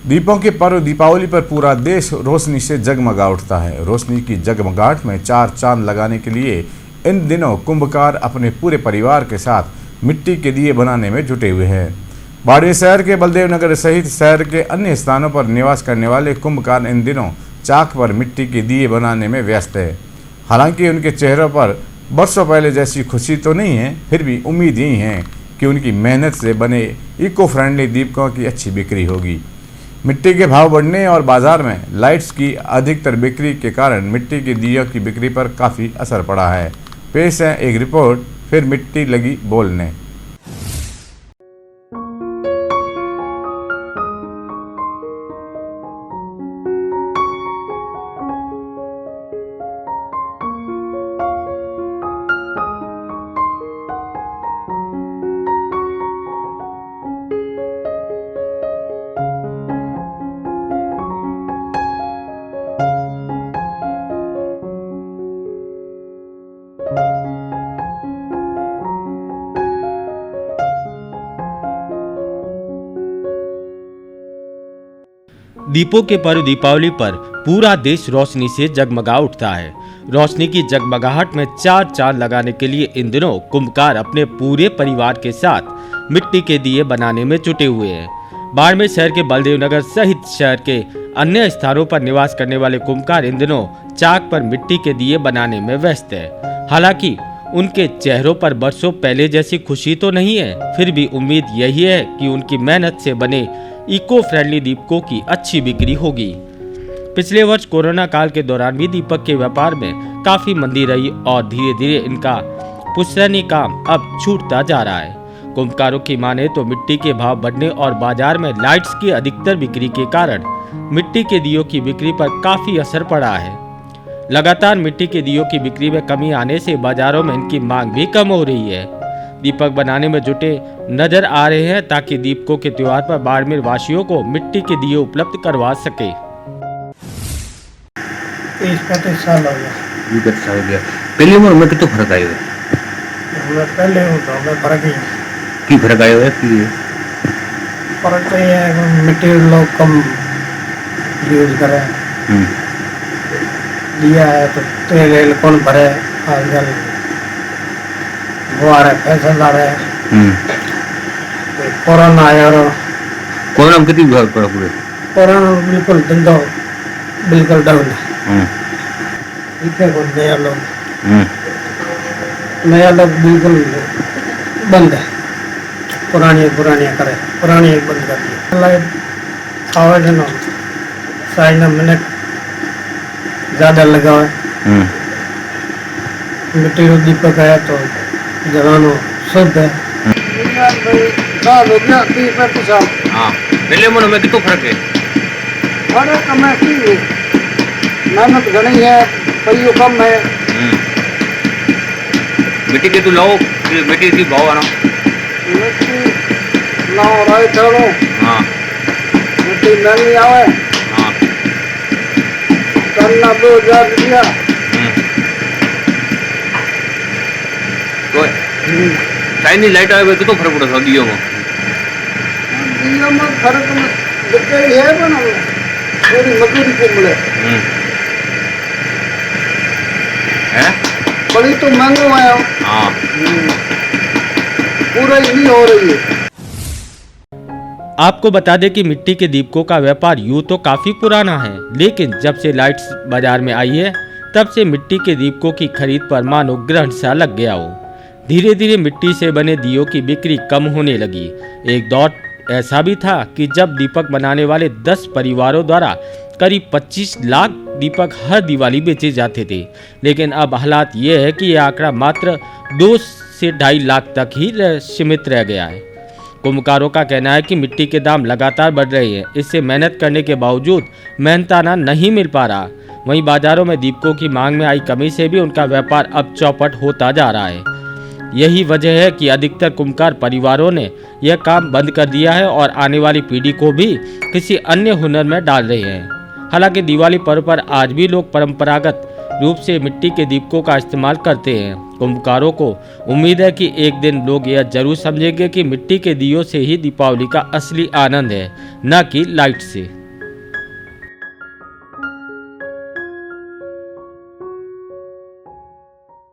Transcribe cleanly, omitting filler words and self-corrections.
दीपों के पर्व दीपावली पर पूरा देश रोशनी से जगमगा उठता है। रोशनी की जगमगाहट में चार चांद लगाने के लिए इन दिनों कुंभकार अपने पूरे परिवार के साथ मिट्टी के दिए बनाने में जुटे हुए हैं। बाड़मेर शहर के बलदेव नगर सहित शहर के अन्य स्थानों पर निवास करने वाले कुंभकार इन दिनों चाक पर मिट्टी के दिए बनाने में व्यस्त है। हालांकि उनके चेहरों पर बरसों पहले जैसी खुशी तो नहीं है, फिर भी उम्मीद यही है कि उनकी मेहनत से बने इको फ्रेंडली दीपकों की अच्छी बिक्री होगी। मिट्टी के भाव बढ़ने और बाजार में लाइट्स की अधिकतर बिक्री के कारण मिट्टी के दियों की बिक्री पर काफ़ी असर पड़ा है। पेश है एक रिपोर्ट, फिर मिट्टी लगी बोलने। दीपों के पर्व दीपावली पर पूरा देश रोशनी से जगमगा उठता है। रोशनी की जगमगाहट में चार चांद लगाने के लिए इन दिनों कुंभकार अपने पूरे परिवार के साथ मिट्टी के दिए बनाने में जुटे हुए हैं। बाड़मेर शहर के बलदेव नगर सहित शहर के अन्य स्थानों पर निवास करने वाले कुंभकार इन दिनों चाक पर मिट्टी के दिए बनाने में व्यस्त है। हालांकि उनके चेहरों पर बरसों पहले जैसी खुशी तो नहीं है, फिर भी उम्मीद यही है कि उनकी मेहनत से बने इको फ्रेंडली दीपकों की अच्छी बिक्री होगी। पिछले वर्ष कोरोना काल के दौरान भी दीपक के व्यापार में काफी मंदी रही और धीरे धीरे इनका पुश्तैनी काम अब छूटता जा रहा है। कुंभकारों की माने तो मिट्टी के भाव बढ़ने और बाजार में लाइट्स की अधिकतर बिक्री के कारण मिट्टी के दियों की बिक्री पर काफी असर पड़ा है। लगातार मिट्टी के दियों की बिक्री में कमी आने से बाजारों में इनकी मांग भी कम हो रही है। दीपक बनाने में जुटे नजर आ रहे हैं ताकि दीपकों के त्योहार पर बाड़मेर वासियों को मिट्टी के दिए उपलब्ध करवा सके। 30-35 साल हो गया। 20 साल हो गया। पहले उम्र में कितना फर्क आयो है? पहले में फर्क ही की फर्क आयो है कि फर्क तो ये है मिट्टी लोग कम यूज करे। दिया है तो तेल कौन भरे, आजकल वो आ रहा है, पैसा आ रहा है। कोरोना आया और कोरोना में कितनी भाग पड़ा पूरे? कोरोना बिल्कुल धंधो बिल्कुल डाउन है। इतने को नया लोग बिल्कुल बंद है। पुरानी करे, पुरानी एक बंद कर दी। लाइट आवाज ना साइड मिनट ज़्यादा लगा है। मिट्टी का दीपक आया तो जलानो शुद्ध है। हाँ, पहले उम्र में कितना फर्क है? फर्क में की मेहनत घनी है, पैसा कम है। मिट्टी के तो लाओ, मिट्टी की भाव आना। मिट्टी लाओ राय चलो। हाँ। मिट्टी महंगी आवे। हाँ। करना 2000 रुपया। तो चाइनीज लाइट आए कितना फर्क पड़ा था दियो में? दियो में फर्क में दिक्कत है बना थोड़ी मजदूरी को मिले। है? बड़ी तो महंगो है। हाँ। पूरा ही नहीं हो रही है। आपको बता दें कि मिट्टी के दीपकों का व्यापार यूं तो काफी पुराना है, लेकिन जब से लाइट्स बाजार में आई है तब से मिट्टी के दीपकों की खरीद पर मानो ग्रहण सा लग गया हो। धीरे धीरे मिट्टी से बने दियों की बिक्री कम होने लगी। एक दौर ऐसा भी था कि जब दीपक बनाने वाले 10 परिवारों द्वारा करीब 25 लाख दीपक हर दिवाली बेचे जाते थे, लेकिन अब हालात ये है कि यह आंकड़ा मात्र 2 से 2.5 लाख तक ही सीमित रह गया है। कुंभकारों का कहना है कि मिट्टी के दाम लगातार बढ़ रहे हैं, इससे मेहनत करने के बावजूद मेहनताना नहीं मिल पा रहा। वहीं बाजारों में दीपकों की मांग में आई कमी से भी उनका व्यापार अब चौपट होता जा रहा है। यही वजह है कि अधिकतर कुंभकार परिवारों ने यह काम बंद कर दिया है और आने वाली पीढ़ी को भी किसी अन्य हुनर में डाल रहे हैं। हालांकि दिवाली पर्व पर आज भी लोग परंपरागत रूप से मिट्टी के दीपकों का इस्तेमाल करते हैं। कुंभकारों को उम्मीद है कि एक दिन लोग यह जरूर समझेंगे कि मिट्टी के दियों से ही दीपावली का असली आनंद है, न कि लाइट से।